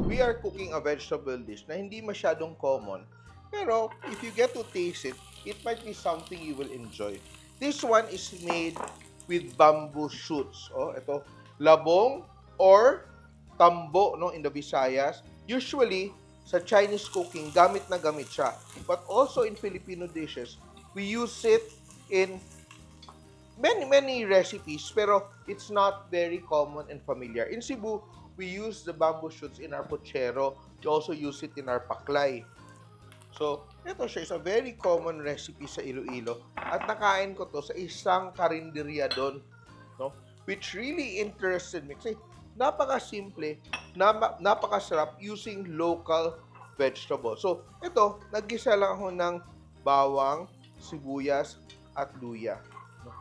we are cooking a vegetable dish na hindi masyadong common. Pero if you get to taste it, it might be something you will enjoy. This one is made with bamboo shoots. Oh, ito, labong or tambo, no, in the Visayas. Usually, sa Chinese cooking, gamit na gamit siya. But also in Filipino dishes, we use it in many recipes, pero it's not very common and familiar. In Cebu, we use the bamboo shoots in our puchero. We also use it in our paklay. So, ito siya is a very common recipe sa Iloilo. At nakain ko to sa isang karinderya doon, no? Which really interested me kasi napaka-simple, napakasarap using local vegetables. So, ito, naggisa lang ako ng bawang, sibuyas, at luya. No?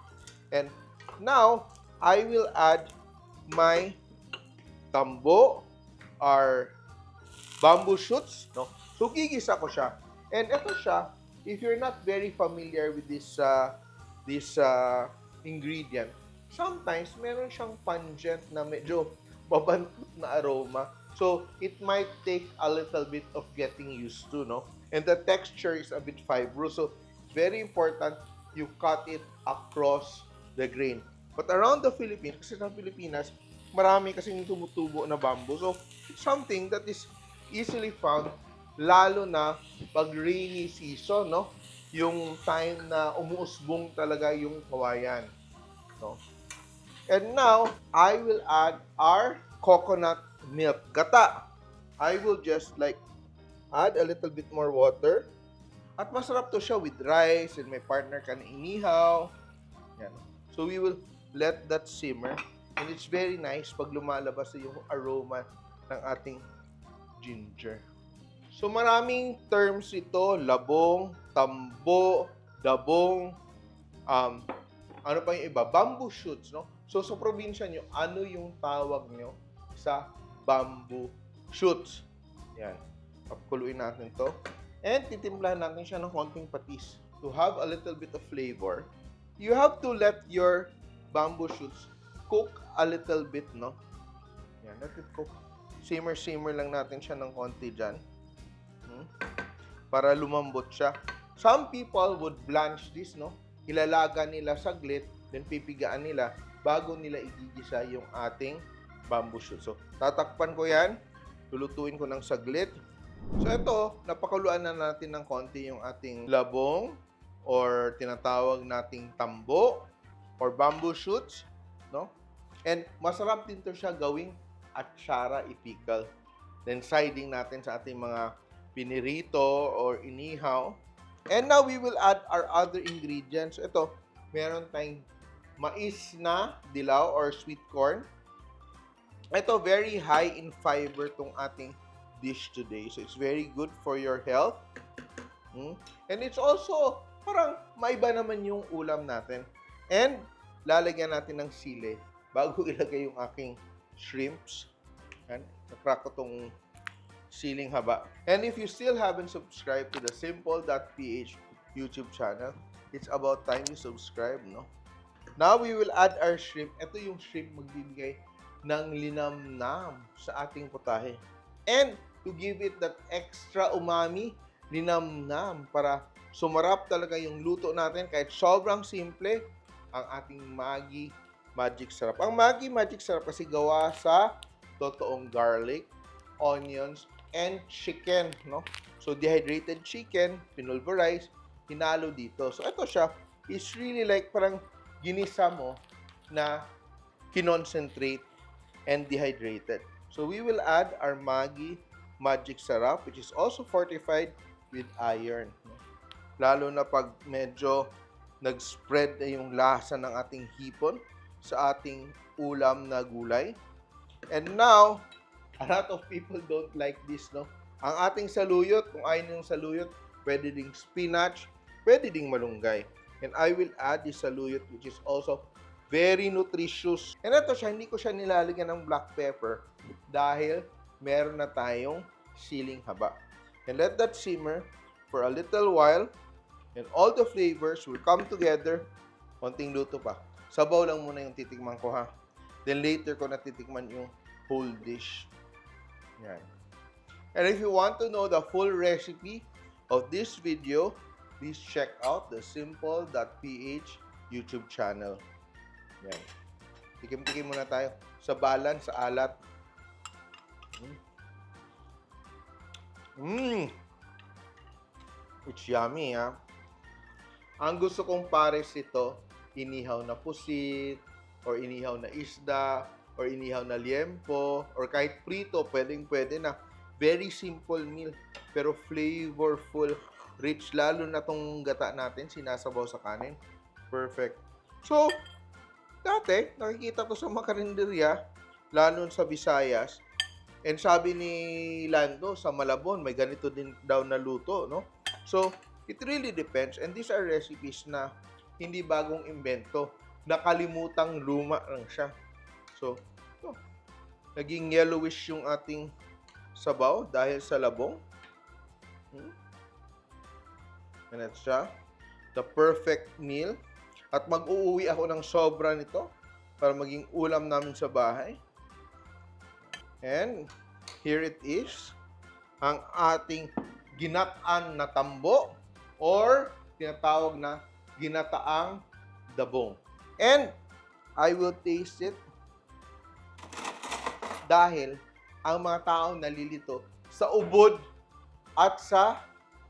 And now, I will add my tambo, our bamboo shoots, no? So, gigisa ko siya. And ito siya, if you're not very familiar with this ingredient, sometimes meron siyang pungent na medyo babantot na aroma. So, it might take a little bit of getting used to, no? And the texture is a bit fibrous. So, it's very important you cut it across the grain. But around the Philippines, kasi sa Pilipinas, marami kasing tumutubo na bamboo. So, it's something that is easily found, lalo na pag rainy season, no? Yung time na umuusbong talaga yung kawayan, no? And now, I will add our coconut milk gata. I will just like add a little bit more water. At masarap to siya with rice and may partner ka na inihaw. Yan. So we will let that simmer. And it's very nice pag lumalabas na yung aroma ng ating ginger. So maraming terms ito, labong, tambo, dabong, ano pa yung iba, bamboo shoots, no? So sa probinsya nyo, ano yung tawag nyo sa bamboo shoots? Yan. Papakuluin natin to. And titimplahan natin siya ng konting patis. To have a little bit of flavor, you have to let your bamboo shoots cook a little bit, no? Yan, let it cook. Simmer lang natin siya ng konti dyan. Para lumambot siya. Some people would blanch this, no? Ilalaga nila saglit, then pipigaan nila bago nila igigisa yung ating bamboo shoot. So, tatakpan ko yan. Lulutuin ko ng saglit. So, ito, napakuluan na natin ng konti yung ating labong or tinatawag nating tambo or bamboo shoots, no? And masarap din to siya gawing atsara i-pickle. Then, siding natin sa ating mga pinirito or inihaw. And now, we will add our other ingredients. Ito, meron tayong mais na dilaw or sweet corn. Ito, very high in fiber tong ating dish today. So, it's very good for your health. And it's also, parang maiba naman yung ulam natin. And, lalagyan natin ng sili bago ilagay yung aking shrimps. Yan, nakrack ko tong siling haba. And if you still haven't subscribed to the Simple.ph YouTube channel, it's about time you subscribe, no? Now, we will add our shrimp. Ito yung shrimp magbibigay ng linamnam sa ating putahe. And, to give it that extra umami, linamnam, para sumarap talaga yung luto natin kahit sobrang simple ang ating Maggi Magic Sarap. Ang Maggi Magic Sarap kasi gawa sa totoong garlic, onions, and chicken, no? So, dehydrated chicken, pinulverize, hinalo dito. So, ito siya is really like parang ginisa mo na kinoncentrate and dehydrated. So, we will add our Maggi Magic Sarap, which is also fortified with iron. Lalo na pag medyo nag-spread na yung lasa ng ating hipon sa ating ulam na gulay. And now, a lot of people don't like this, no? Ang ating saluyot, kung ayaw yung saluyot, pwede ding spinach, pwede ding malunggay. And I will add this saluyot, which is also very nutritious. And ito siya, hindi ko siya nilalagyan ng black pepper dahil meron na tayong siling haba. And let that simmer for a little while and all the flavors will come together. Konting luto pa. Sabaw lang muna yung titikman ko, ha. Then later ko na titikman yung whole dish. Yan. And if you want to know the full recipe of this video, please check out the simple.ph YouTube channel. Yan. Tikim-tikim muna tayo. Sa balance, sa alat. It's yummy, ha? Ang gusto kong pares ito, inihaw na pusit, or inihaw na isda, or inihaw na liempo, or kahit prito, pwedeng-pwede na. Very simple meal, pero flavorful, rich, lalo na tong gata natin, sinasabaw sa kanin. Perfect. So, dati, nakikita ko sa mga karinderya, lalo sa Visayas, and sabi ni Lando, sa Malabon, may ganito din daw na luto, no? So, it really depends. And these are recipes na hindi bagong invento. Nakalimutang luma lang siya. So, naging yellowish yung ating sabaw dahil sa labong. And that's siya. The perfect meal. At mag-uuwi ako ng sobra nito para maging ulam namin sa bahay. And here it is. Ang ating ginataan na tambo or tinatawag na ginataang dabong. And I will taste it dahil ang mga taong nalilito sa ubod at sa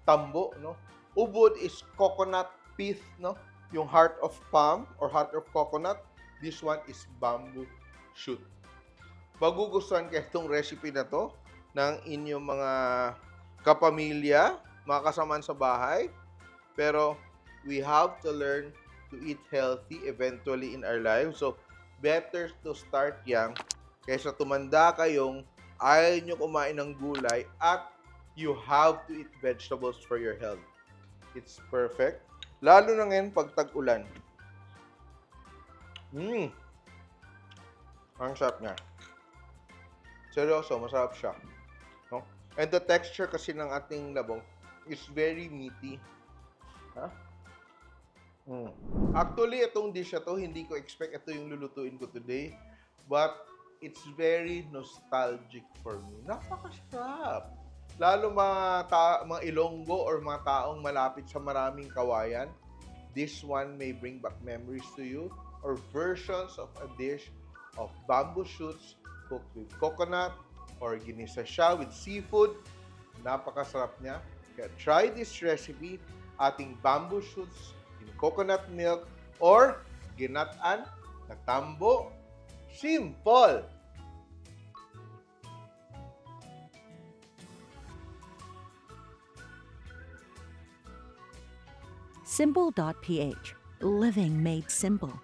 tambo, no? Ubod is coconut pith, no? Yung heart of palm or heart of coconut. This one is bamboo shoot. Magugustuhan kayo itong recipe na to ng inyong mga kapamilya, mga kasamaan sa bahay. Pero we have to learn to eat healthy eventually in our lives. So, better to start young kaysa tumanda kayong ayaw nyo kumain ng gulay at you have to eat vegetables for your health. It's perfect. Lalo na ngayon pag tag-ulan. Ang sarap niya. Seryoso, masarap siya. No? And the texture kasi ng ating labong is very meaty. Ha? Actually, itong dish na to, hindi ko expect ito yung lulutuin ko today. But, it's very nostalgic for me. Napakasarap. Lalo mga Ilonggo or mga taong malapit sa maraming kawayan, this one may bring back memories to you or versions of a dish of bamboo shoots cooked with coconut or ginisa siya with seafood. Napakasarap niya. Kaya try this recipe, ating bamboo shoots in coconut milk or ginataan na tambo. Simple! Simple.ph. Living made simple.